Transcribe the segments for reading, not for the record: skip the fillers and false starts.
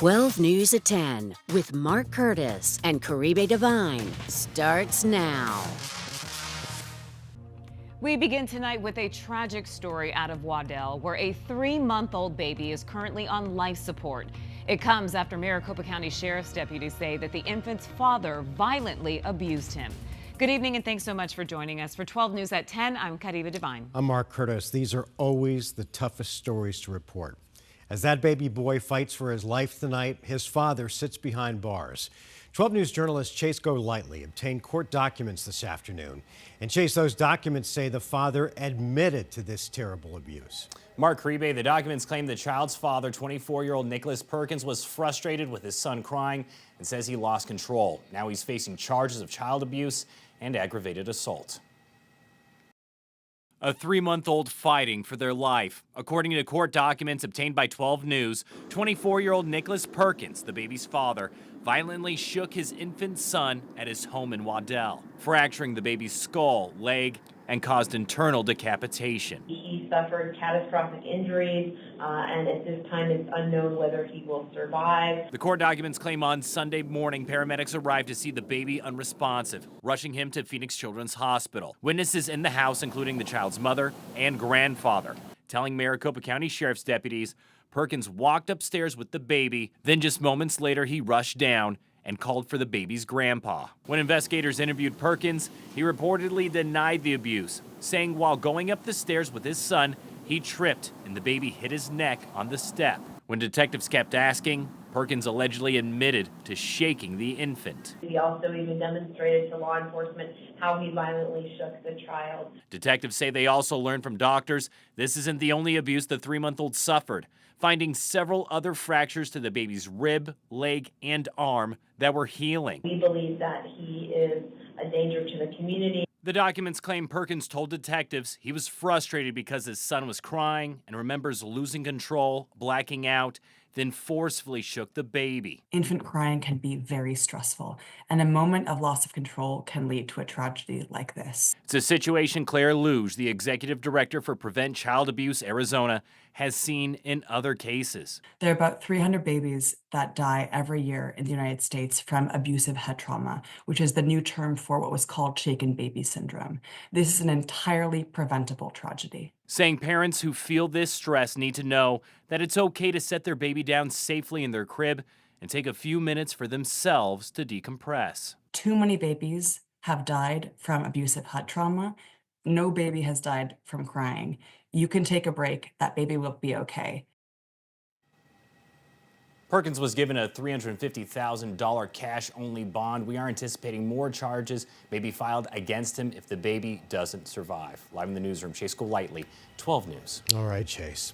12 News at 10 with Mark Curtis and Caribe Divine starts now. We begin tonight with a tragic story out of Waddell, where a 3-month-old baby is currently on life support. It comes after Maricopa County Sheriff's deputies say that the infant's father violently abused him. Good evening and thanks so much for joining us. For 12 News at 10, I'm Caribe Divine. I'm Mark Curtis. These are always the toughest stories to report. As that baby boy fights for his life tonight, his father sits behind bars. 12 News journalist Chase Golightly obtained court documents this afternoon. And Chase, those documents say the father admitted to this terrible abuse. Mark Caribe, the documents claim the child's father, 24-year-old Nicholas Perkins, was frustrated with his son crying and says he lost control. Now he's facing charges of child abuse and aggravated assault. A 3-month-old fighting for their life. According to court documents obtained by 12 News, 24-year-old Nicholas Perkins, the baby's father, violently shook his infant son at his home in Waddell, fracturing the baby's skull, leg, and caused internal decapitation. He suffered catastrophic injuries, and at this time it's unknown whether he will survive. The court documents claim on Sunday morning, paramedics arrived to see the baby unresponsive, rushing him to Phoenix Children's Hospital. Witnesses in the house, including the child's mother and grandfather, telling Maricopa County Sheriff's deputies Perkins walked upstairs with the baby, then just moments later he rushed down and called for the baby's grandpa. When investigators interviewed Perkins, he reportedly denied the abuse, saying while going up the stairs with his son, he tripped and the baby hit his neck on the step. When detectives kept asking, Perkins allegedly admitted to shaking the infant. He also even demonstrated to law enforcement how he violently shook the child. Detectives say they also learned from doctors this isn't the only abuse the 3-month-old suffered, finding several other fractures to the baby's rib, leg, and arm that were healing. We believe that he is a danger to the community. The documents claim Perkins told detectives he was frustrated because his son was crying and remembers losing control, blacking out, then forcefully shook the baby. Infant crying can be very stressful, and a moment of loss of control can lead to a tragedy like this. It's a situation Claire Luge, the executive director for Prevent Child Abuse Arizona, has seen in other cases. There are about 300 babies that die every year in the United States from abusive head trauma, which is the new term for what was called shaken baby syndrome. This is an entirely preventable tragedy. Saying parents who feel this stress need to know that it's okay to set their baby down safely in their crib and take a few minutes for themselves to decompress. Too many babies have died from abusive head trauma. No baby has died from crying. You can take a break. That baby will be okay. Perkins was given a $350,000 cash-only bond. We are anticipating more charges may be filed against him if the baby doesn't survive. Live in the newsroom, Chase Golightly, 12 News. All right, Chase.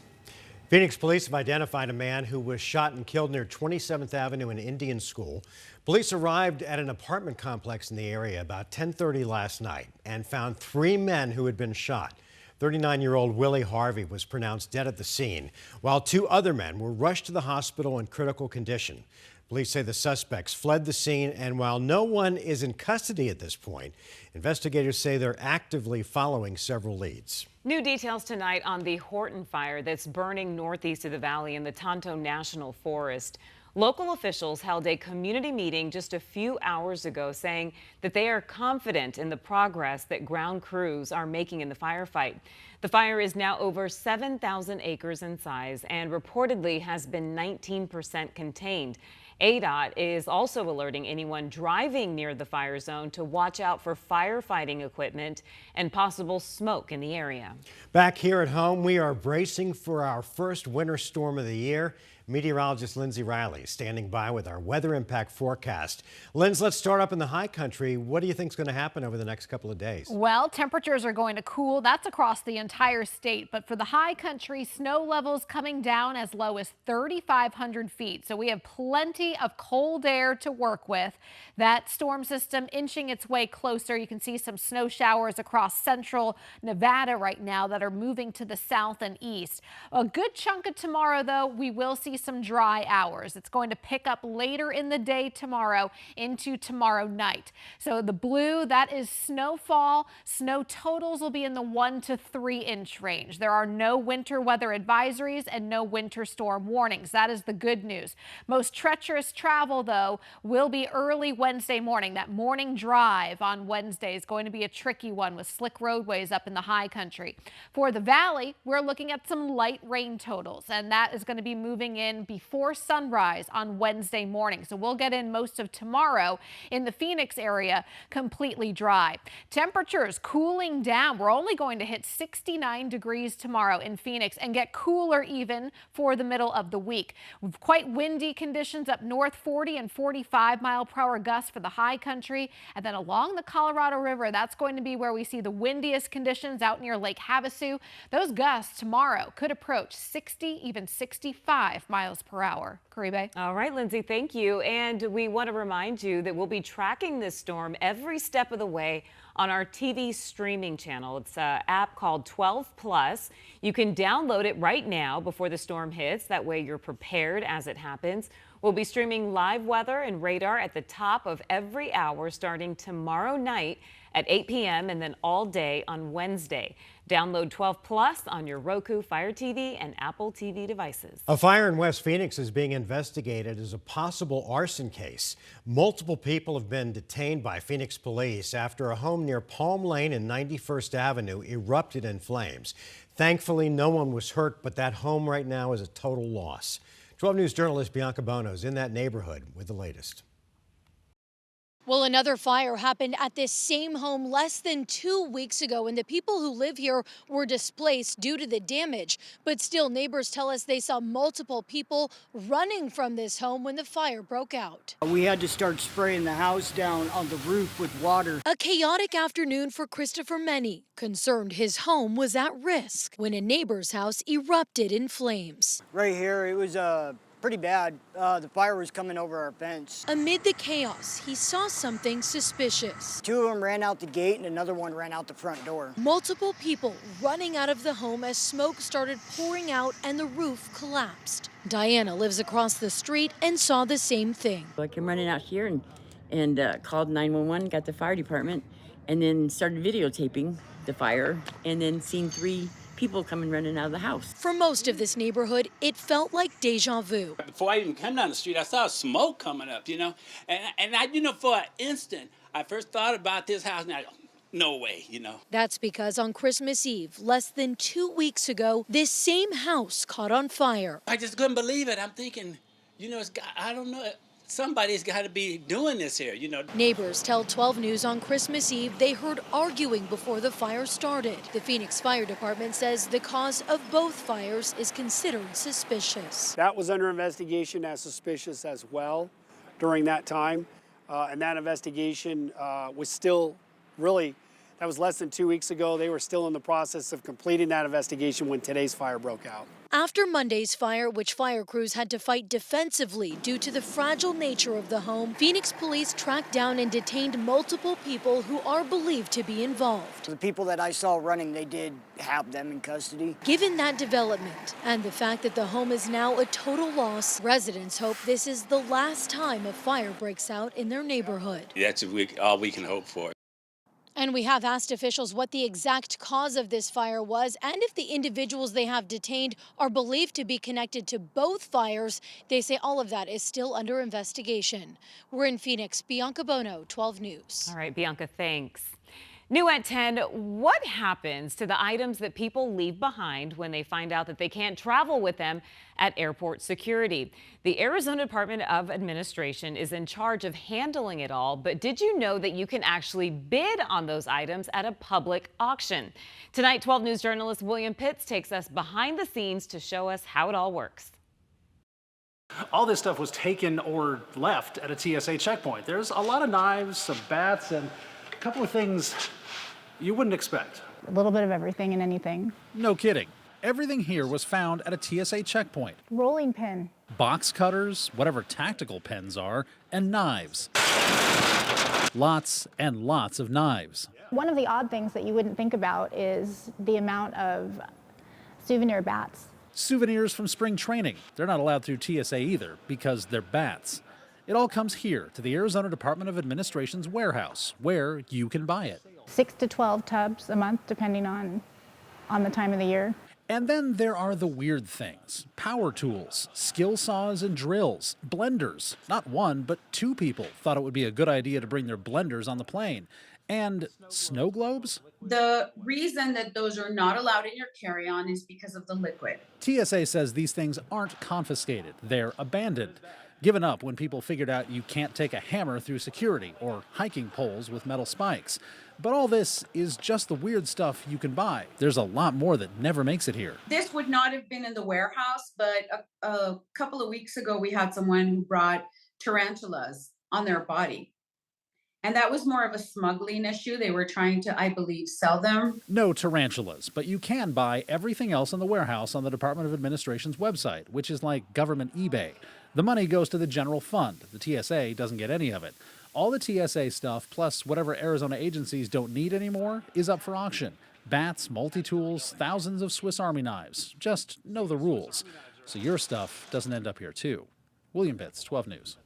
Phoenix police have identified a man who was shot and killed near 27th Avenue and Indian School. Police arrived at an apartment complex in the area about 10:30 last night and found 3 men who had been shot. 39-year-old Willie Harvey was pronounced dead at the scene, while 2 other men were rushed to the hospital in critical condition. Police say the suspects fled the scene, and while no one is in custody at this point, investigators say they're actively following several leads. New details tonight on the Horton Fire that's burning northeast of the valley in the Tonto National Forest. Local officials held a community meeting just a few hours ago saying that they are confident in the progress that ground crews are making in the firefight. The fire is now over 7,000 acres in size and reportedly has been 19% contained. ADOT is also alerting anyone driving near the fire zone to watch out for firefighting equipment and possible smoke in the area. Back here at home, we are bracing for our first winter storm of the year. Meteorologist Lindsay Riley standing by with our weather impact forecast. Linz, let's start up in the high country. What do you think is going to happen over the next couple of days? Well, temperatures are going to cool. That's across the entire state. But for the high country, snow levels coming down as low as 3,500 feet. So we have plenty of cold air to work with. That storm system inching its way closer. You can see some snow showers across central Nevada right now that are moving to the south and east. A good chunk of tomorrow, though, we will see some dry hours. It's going to pick up later in the day tomorrow into tomorrow night. So the blue, that is snowfall. Snow totals will be in the 1 to 3 inch range. There are no winter weather advisories and no winter storm warnings. That is the good news. Most treacherous travel, though, will be early Wednesday morning. That morning drive on Wednesday is going to be a tricky one with slick roadways up in the high country. For the valley, we're looking at some light rain totals, and that is going to be moving in before sunrise on Wednesday morning. So we'll get in most of tomorrow in the Phoenix area completely dry. Temperatures cooling down. We're only going to hit 69 degrees tomorrow in Phoenix and get cooler even for the middle of the week. With quite windy conditions up north, 40 and 45-mile-per-hour gusts for the high country. And then along the Colorado River, that's going to be where we see the windiest conditions out near Lake Havasu. Those gusts tomorrow could approach 60, even 65 miles per hour. Caribe. All right, Lindsay, thank you. And we want to remind you that we'll be tracking this storm every step of the way on our TV streaming channel. It's an app called 12 Plus. You can download it right now before the storm hits. That way you're prepared as it happens. We'll be streaming live weather and radar at the top of every hour starting tomorrow night at 8 p.m. and then all day on Wednesday. Download 12 Plus on your Roku, Fire TV, and Apple TV devices. A fire in West Phoenix is being investigated as a possible arson case. Multiple people have been detained by Phoenix police after a home near Palm Lane and 91st Avenue erupted in flames. Thankfully, no one was hurt, but that home right now is a total loss. 12 News journalist Bianca Bono is in that neighborhood with the latest. Well, another fire happened at this same home less than 2 weeks ago, and the people who live here were displaced due to the damage. But still, neighbors tell us they saw multiple people running from this home when the fire broke out. We had to start spraying the house down on the roof with water. A chaotic afternoon for Christopher Many, concerned his home was at risk when a neighbor's house erupted in flames. Right here, it was pretty bad. The fire was coming over our fence. Amid the chaos, he saw something suspicious. 2 of them ran out the gate and another one ran out the front door. Multiple people running out of the home as smoke started pouring out and the roof collapsed. Diana lives across the street and saw the same thing. I came running out here and called 911, got the fire department, and then started videotaping the fire, and then seen 3 people coming running out of the house. For most of this neighborhood, it felt like deja vu. Before I even come down the street, I saw smoke coming up, and I, for an instant, I first thought about this house, and I go, no way, That's because on Christmas Eve, less than 2 weeks ago, this same house caught on fire. I just couldn't believe it. I'm thinking, I don't know. Somebody's got to be doing this here, Neighbors tell 12 News on Christmas Eve they heard arguing before the fire started. The Phoenix Fire Department says the cause of both fires is considered suspicious. That was under investigation as suspicious as well during that time. And that investigation was still that was less than 2 weeks ago. They were still in the process of completing that investigation when today's fire broke out. After Monday's fire, which fire crews had to fight defensively due to the fragile nature of the home, Phoenix police tracked down and detained multiple people who are believed to be involved. The people that I saw running, they did have them in custody. Given that development and the fact that the home is now a total loss, residents hope this is the last time a fire breaks out in their neighborhood. That's all we can hope for. And we have asked officials what the exact cause of this fire was and if the individuals they have detained are believed to be connected to both fires. They say all of that is still under investigation. We're in Phoenix. Bianca Bono, 12 News. All right, Bianca, thanks. New at 10, what happens to the items that people leave behind when they find out that they can't travel with them at airport security? The Arizona Department of Administration is in charge of handling it all, but did you know that you can actually bid on those items at a public auction? Tonight, 12 News journalist William Pitts takes us behind the scenes to show us how it all works. All this stuff was taken or left at a TSA checkpoint. There's a lot of knives, some bats, and a couple of things you wouldn't expect. A little bit of everything and anything. No kidding. Everything here was found at a TSA checkpoint. Rolling pin. Box cutters, whatever tactical pens are, and knives. Lots and lots of knives. One of the odd things that you wouldn't think about is the amount of souvenir bats. Souvenirs from spring training. They're not allowed through TSA either because they're bats. It all comes here to the Arizona Department of Administration's warehouse, where you can buy it. 6 to 12 tubs a month, depending on the time of the year. And then there are the weird things. Power tools, skill saws and drills, blenders. Not one, but two people thought it would be a good idea to bring their blenders on the plane. And snow globes? The reason that those are not allowed in your carry-on is because of the liquid. TSA says these things aren't confiscated. They're abandoned. Given up when people figured out you can't take a hammer through security or hiking poles with metal spikes. But all this is just the weird stuff you can buy. There's a lot more that never makes it here. This would not have been in the warehouse, but a couple of weeks ago we had someone who brought tarantulas on their body. And that was more of a smuggling issue. They were trying to, I believe, sell them. No tarantulas, but you can buy everything else in the warehouse on the Department of Administration's website, which is like government eBay. The money goes to the general fund. The TSA doesn't get any of it. All the TSA stuff, plus whatever Arizona agencies don't need anymore, is up for auction. Bats, multi-tools, thousands of Swiss Army knives. Just know the rules, so your stuff doesn't end up here too. William Pitts, 12 News.